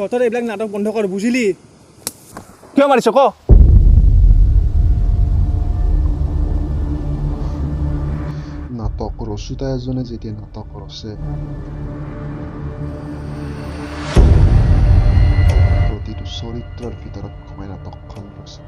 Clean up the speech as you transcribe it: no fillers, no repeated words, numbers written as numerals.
তহঁতৰ এইবিলাক নাটক বন্ধ কৰ বুজিলি কিয় মাৰিছ ক নাটক ৰচোতা এজনে যেতিয়া নাটক ৰচে প্ৰতিটো চৰিত্ৰৰ ভিতৰত সোমাই নাটকখন ৰচে